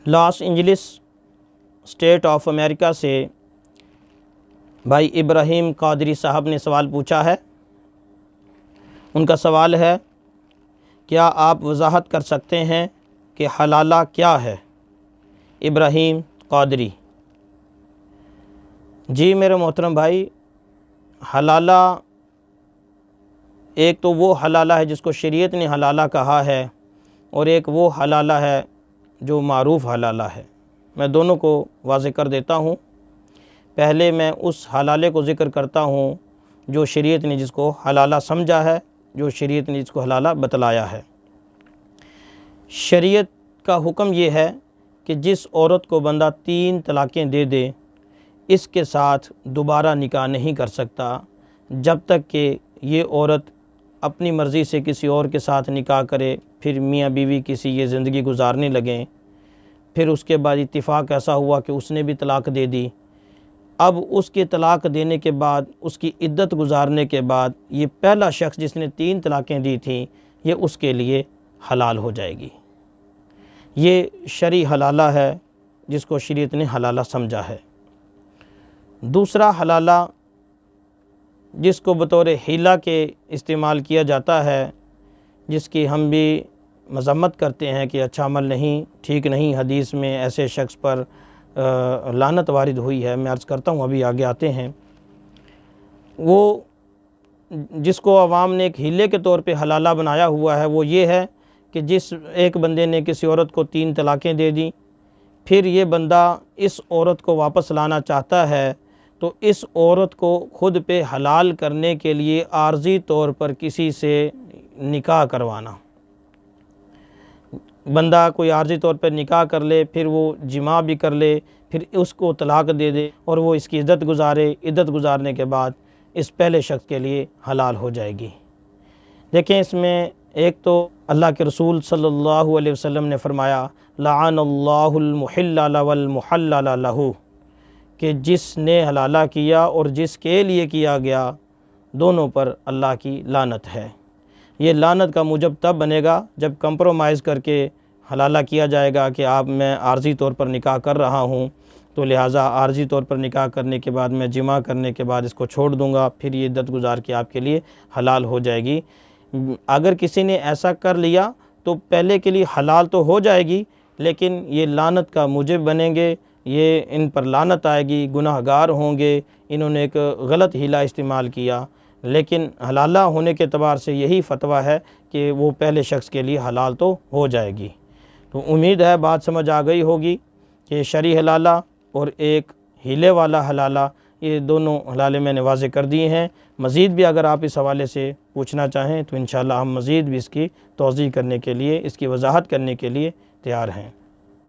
Los Angeles state of America से भाई इब्राहिम कादरी साहब ने सवाल पूछा है। उनका सवाल है, क्या आप वजाहत कर सकते हैं कि हलाला क्या है? इब्राहिम कादरी जी मेरे मोहतरम भाई, हलाला एक तो वो हलाला है जिसको शरीयत ने हलाला कहा है, और एक वो हलाला है जो मारूफ़ हलाला है। मैं दोनों को वाज़े कर देता हूँ। पहले मैं उस हलाले को ज़िक्र करता हूँ जो शरीयत ने जिसको हलाला समझा है, जो शरीयत ने जिसको हलाला बतलाया है। शरीयत का हुक्म ये है कि जिस औरत को बंदा 3 तलाक़ें दे दे, इसके साथ दोबारा निकाह नहीं कर सकता जब तक कि ये औरत अपनी मर्ज़ी से किसी और के साथ निकाह करे, फिर मियाँ बीवी किसी ये ज़िंदगी गुजारने लगें, फिर उसके बाद इत्तिफ़ाक़ ऐसा हुआ कि उसने भी तलाक़ दे दी। अब उसके तलाक़ देने के बाद, उसकी इद्दत गुजारने के बाद, ये पहला शख्स जिसने 3 तलाक़ें दी थी, ये उसके लिए हलाल हो जाएगी। ये शरई हलाला है जिसको शरीयत ने हलाला समझा है। दूसरा हलाला जिसको बतौर हीला के इस्तेमाल किया जाता है, जिसकी हम भी मज़म्मत करते हैं कि अच्छा अमल नहीं, ठीक नहीं, हदीस में ऐसे शख्स पर लानत वारिद हुई है। मैं अर्ज़ करता हूँ, अभी आगे आते हैं। वो जिसको अवाम ने एक हीले के तौर पे हलाला बनाया हुआ है, वो ये है कि जिस एक बंदे ने किसी औरत को 3 तलाक़ें दे दी, फिर ये बंदा इस औरत को वापस लाना चाहता है, तो इस औरत को ख़ुद पे हलाल करने के लिए आर्ज़ी तौर पर किसी से निकाह करवाना। बंदा कोई आर्ज़ी तौर पर निकाह कर ले, फिर वो जिमा भी कर ले, फिर उसको तलाक़ दे दे और वो इसकी इद्दत गुजारे। इद्दत गुजारने के बाद इस पहले शख्स के लिए हलाल हो जाएगी। देखें, इसमें एक तो अल्लाह के रसूल सल्लल्लाहु अलैहि वसल्लम ने फरमाया, लअनल्लाहुल मुहिल्ला वल मुहल्लला लहू, कि जिसने हलाला किया और जिसके लिए किया गया, दोनों पर अल्लाह की लानत है। ये लानत का मूजब तब बनेगा जब कंप्रोमाइज़ करके हलाला किया जाएगा कि आप, मैं आर्ज़ी तौर पर निकाह कर रहा हूँ, तो लिहाजा आर्ज़ी तौर पर निकाह करने के बाद मैं जिमा करने के बाद इसको छोड़ दूँगा, फिर ये इद्दत गुजार के आपके लिए हलाल हो जाएगी। अगर किसी ने ऐसा कर लिया तो पहले के लिए हलाल तो हो जाएगी, लेकिन ये लानत का मूजब बनेंगे, ये इन पर लानत आएगी, गुनाहगार होंगे, इन्होंने एक गलत हीला इस्तेमाल किया। लेकिन हलाला होने के एतबार से यही फ़तवा है कि वो पहले शख्स के लिए हलाल तो हो जाएगी। तो उम्मीद है बात समझ आ गई होगी कि शरई हलाला और एक हीले वाला हलाला, ये दोनों हलाले मैंने वाज़े कर दिए हैं। मज़ीद भी अगर आप इस हवाले से पूछना चाहें तो इंशाअल्लाह हम मज़ीद भी इसकी तौज़ीह करने के लिए, इसकी वजाहत करने के लिए तैयार हैं।